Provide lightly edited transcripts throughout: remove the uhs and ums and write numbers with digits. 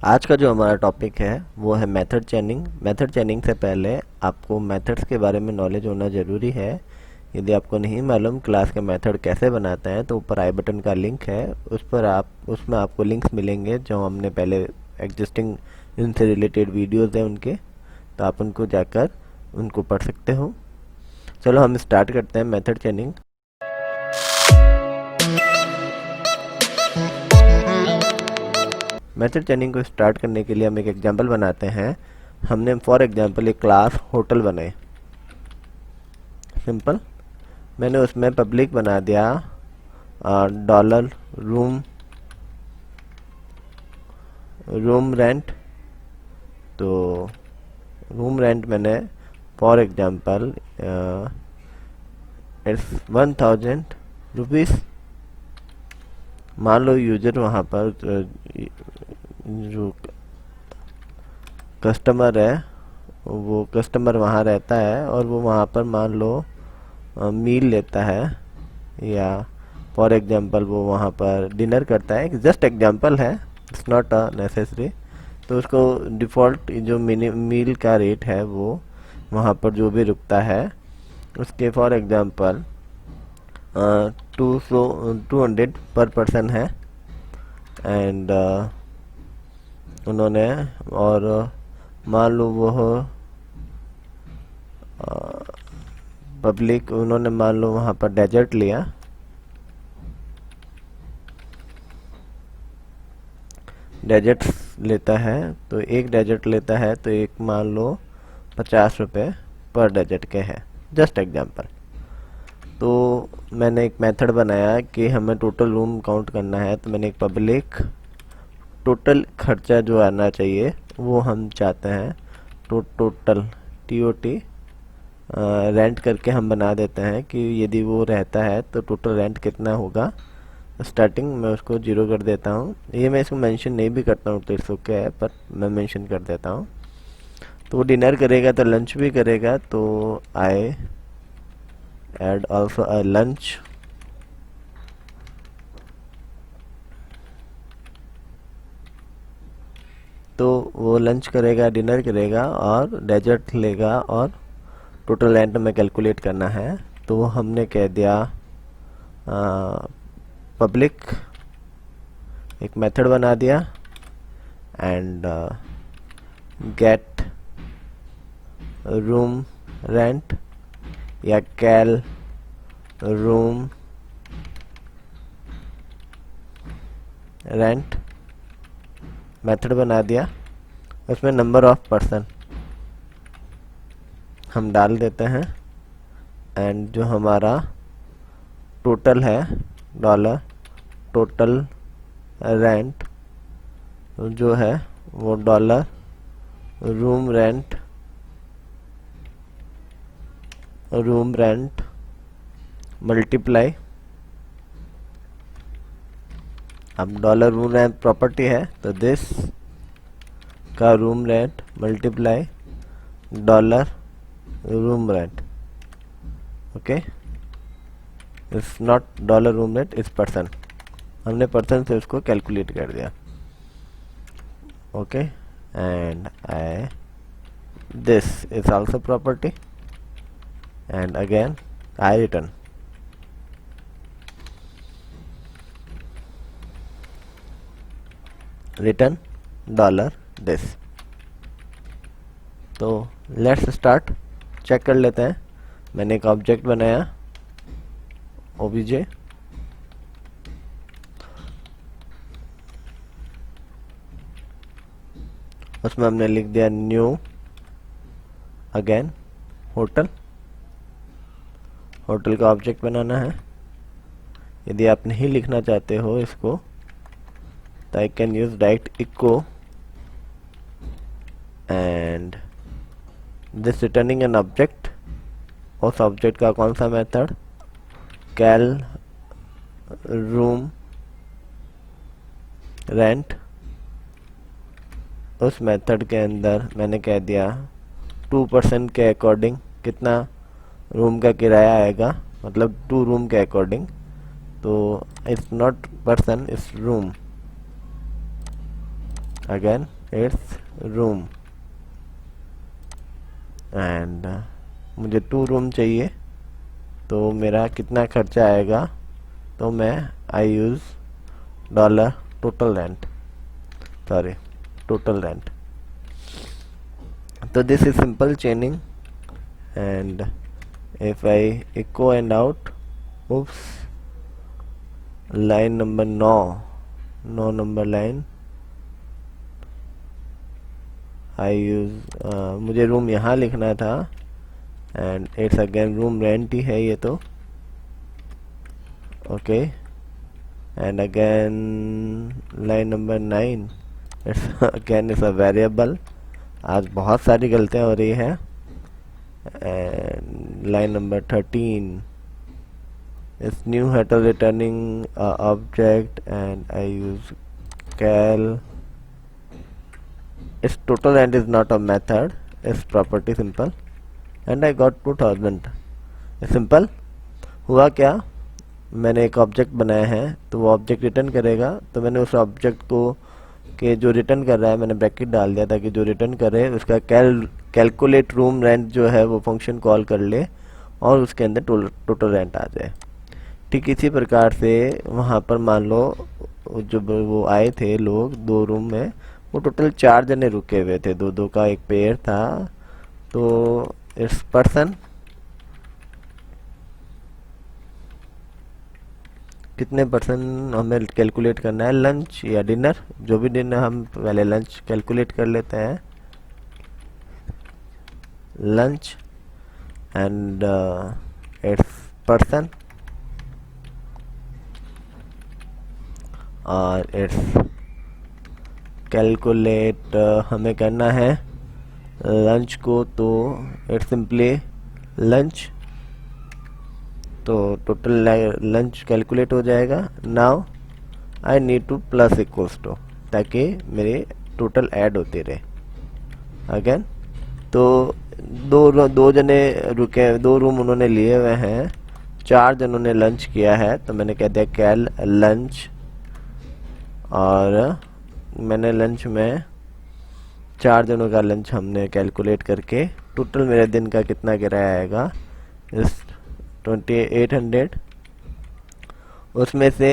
आज का जो हमारा टॉपिक है वो है मेथड चेनिंग। मेथड चेनिंग से पहले आपको मेथड्स के बारे में नॉलेज होना ज़रूरी है। यदि आपको नहीं मालूम क्लास के मेथड कैसे बनाते हैं तो ऊपर आई बटन का लिंक है, उस पर आप उसमें आपको लिंक्स मिलेंगे जो हमने पहले एग्जिस्टिंग इनसे रिलेटेड वीडियोस हैं उनके, तो आप उनको जाकर उनको पढ़ सकते हो। चलो हम स्टार्ट करते हैं मेथड चेनिंग। मेथड चेनिंग को स्टार्ट करने के लिए हम एक एग्जांपल बनाते हैं। हमने फॉर एग्जांपल एक क्लास होटल बनाई, सिंपल। मैंने उसमें पब्लिक बना दिया डॉलर रूम रूम रेंट। तो रूम रेंट मैंने फॉर एग्जांपल इट्स 1000 रुपीज़। मान लो यूजर वहाँ पर जो कस्टमर है वो कस्टमर वहाँ रहता है और वो वहाँ पर मान लो मील लेता है, या फॉर एग्जांपल वो वहाँ पर डिनर करता है। जस्ट एग्जांपल है, इट्स नॉट अ नेसेसरी। तो उसको डिफ़ॉल्ट जो मिनी मील का रेट है वो वहाँ पर जो भी रुकता है उसके फॉर एग्जांपल 200 पर पर्सन है। एंड उन्होंने और मान लो वो पब्लिक, उन्होंने मान लो वहाँ पर डेजर्ट लिया। डेजर्ट लेता है तो एक डेजर्ट लेता है तो एक मान लो 50 रुपये पर डेजर्ट के है, जस्ट एग्जांपल। तो मैंने एक मेथड बनाया कि हमें टोटल रूम काउंट करना है, तो मैंने एक पब्लिक टोटल खर्चा जो आना चाहिए वो हम चाहते हैं टोटल TOT रेंट करके हम बना देते हैं कि यदि वो रहता है तो टोटल रेंट कितना होगा। स्टार्टिंग मैं उसको 0 कर देता हूँ। ये मैं इसको मेंशन नहीं भी करता हूँ तो इट्स ओके है, पर मैं मेंशन कर देता हूँ। तो वो डिनर करेगा तो लंच भी करेगा, तो I add also a lunch. तो वो लंच करेगा, डिनर करेगा और डेजर्ट लेगा और टोटल रेंट में कैलकुलेट करना है। तो वो हमने कह दिया पब्लिक, एक मेथड बना दिया एंड गेट रूम रेंट या कैल रूम रेंट मेथड बना दिया। उसमें नंबर ऑफ पर्सन हम डाल देते हैं एंड जो हमारा टोटल है डॉलर टोटल रेंट जो है वो डॉलर रूम रेंट मल्टीप्लाई। अब डॉलर रूम रेंट प्रॉपर्टी है तो दिस का room rent multiply dollar room rent. Okay, it's not dollar room rent, it's person. हमने पर्सन से उसको कैलकुलेट कर दिया। Okay, and I this is also property and again I return dollar this। तो let's start, check कर लेते हैं। मैंने एक ऑब्जेक्ट बनाया obj, उसमें हमने लिख दिया न्यू अगेन होटल। होटल का ऑब्जेक्ट बनाना है। यदि आप नहीं लिखना चाहते हो इसको तो I can use direct echo and this returning an object. उस ऑब्जेक्ट का कौन सा मेथड, कैल रूम रेंट। उस मेथड के अंदर मैंने कह दिया 2% के अकॉर्डिंग कितना रूम का किराया आएगा, मतलब 2 रूम के अकॉर्डिंग। तो it's not person, it's room. Again it's room and मुझे 2 रूम चाहिए, तो मेरा कितना खर्चा आएगा, तो मैं I use dollar total rent, sorry total rent. तो this is simple chaining and if I echo and out, oops, line number 9 number line I use, मुझे रूम यहाँ लिखना था and it's again room rent ही है ये तो, okay. And again line number 9 it's again is a variable, आज बहुत सारी गलतियाँ हो रही है। And line number 13 is new header returning object and I use cal. Its total and is not a method, is property simple and I got 2000। Simple हुआ क्या, मैंने एक ऑब्जेक्ट बनाया है तो वो ऑब्जेक्ट रिटर्न करेगा, तो मैंने उस ऑब्जेक्ट को के जो रिटर्न कर रहा है मैंने ब्रैकेट डाल दिया ताकि जो रिटर्न करे उसका कैलकुलेट रूम रेंट जो है वो फंक्शन कॉल कर ले और उसके अंदर टोटल रेंट आ जाए। ठीक इसी प्रकार से वहाँ पर मान लो जो वो आए थे लोग 2 रूम में, वो टोटल 4 जने रुके हुए थे, 2-2 का एक पेयर था, तो इस पर्सन कितने पर्सन हमें कैलकुलेट करना है, लंच या डिनर, जो भी डिनर, हम पहले लंच कैलकुलेट कर लेते हैं, लंच एंड इट्स पर्सन और इट्स कैलकुलेट हमें करना है लंच को, तो इट्स सिंपली लंच, तो टोटल लंच कैलकुलेट हो जाएगा। Now I need to plus equals to, ताकि मेरे टोटल ऐड होते रहे। अगेन तो दो जने रुके, 2 रूम उन्होंने लिए हुए हैं, 4 जनों ने लंच किया है, तो मैंने कह दिया कैल लंच, और मैंने लंच में 4 जनों का लंच हमने कैलकुलेट करके टोटल मेरे दिन का कितना किराया आएगा इस 2800। उसमें से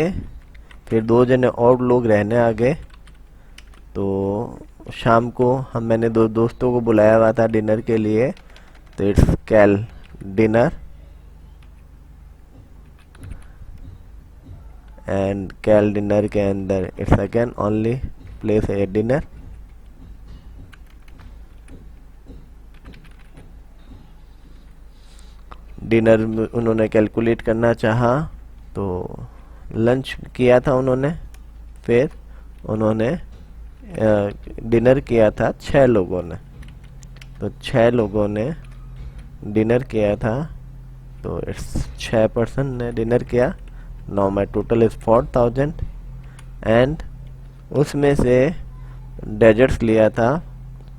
फिर 2 जने और लोग रहने आ गए, तो शाम को मैंने 2 दोस्तों को बुलाया हुआ था डिनर के लिए, तो its cal dinner and cal dinner के अंदर its again only place a dinner. Dinner उन्होंने कैलकुलेट करना चाहा, तो लंच किया था उन्होंने, फिर उन्होंने डिनर किया था 6 लोगों ने, तो 6 लोगों ने डिनर किया था, तो इट्स 6 पर्सन ने डिनर किया। Now my total is 4000 and उसमें से डेजर्ट्स लिया था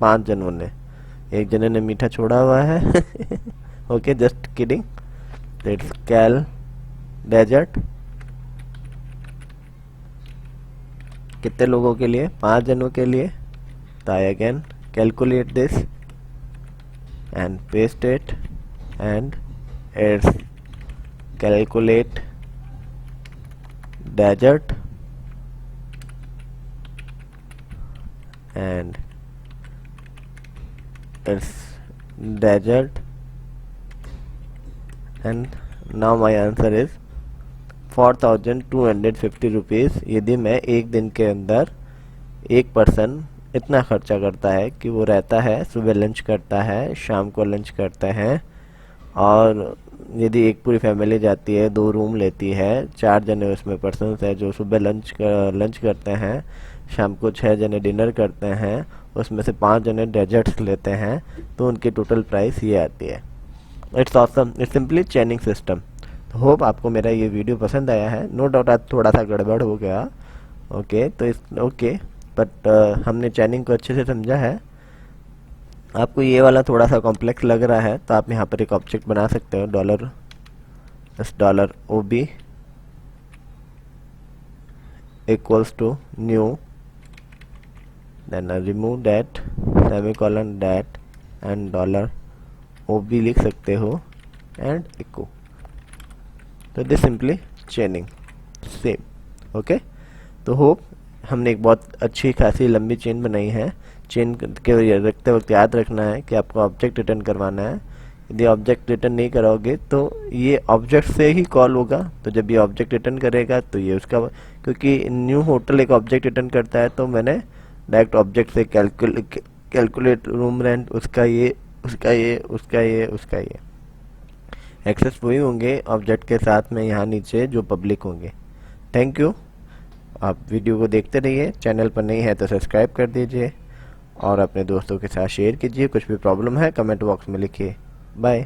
5 जनों ने, 1 जने ने मीठा छोड़ा हुआ है okay just kidding, its cal dessert कितने लोगों के लिए, 5 जनों के लिए, तो I again calculate this and paste it and its calculate dessert and its desert and now my answer is 4250 rupees। यदि मैं एक दिन के अंदर एक पर्सन इतना खर्चा करता है कि वो रहता है, सुबह लंच करता है, शाम को लंच करते हैं, और यदि एक पूरी फैमिली जाती है 2 रूम लेती है, 4 जने उसमें पर्सन है जो सुबह लंच करते हैं, शाम को 6 जने डिनर करते हैं, उसमें से 5 जने डेजर्ट्स लेते हैं, तो उनकी टोटल प्राइस ये आती है। It's awesome, it's simply चेनिंग system. Hope आपको मेरा ये वीडियो पसंद आया है। नो डाउट आज थोड़ा सा गड़बड़ हो गया, ओके, तो इस ओके, बट हमने चेनिंग को अच्छे से समझा है। आपको ये वाला थोड़ा सा कॉम्प्लेक्स लग रहा है, तो आप यहाँ पर एक ऑब्जेक्ट बना सकते हो, $OB equals to new then remove that, semicolon that and dollar O भी लिख सकते हो एंड इको। तो this simply chaining same. Okay, तो होप हमने एक बहुत अच्छी खासी लंबी चेन बनाई है। चेन के रखते वक्त याद रखना है कि आपको ऑब्जेक्ट रिटर्न करवाना है। यदि ऑब्जेक्ट रिटर्न नहीं कराओगे तो ये ऑब्जेक्ट से ही कॉल होगा, तो जब ये ऑब्जेक्ट रिटर्न करेगा तो ये उसका, क्योंकि न्यू होटल एक ऑब्जेक्ट रिटर्न करता है, तो मैंने डायरेक्ट ऑब्जेक्ट से कैलकुलेट रूम रेंट, उसका ये उसका ये उसका ये उसका ये एक्सेस वही होंगे ऑब्जेक्ट के साथ में यहाँ नीचे जो पब्लिक होंगे। Thank you. आप वीडियो को देखते रहिए, चैनल पर नहीं है तो सब्सक्राइब कर दीजिए और अपने दोस्तों के साथ शेयर कीजिए। कुछ भी प्रॉब्लम है कमेंट बॉक्स में लिखिए। बाय।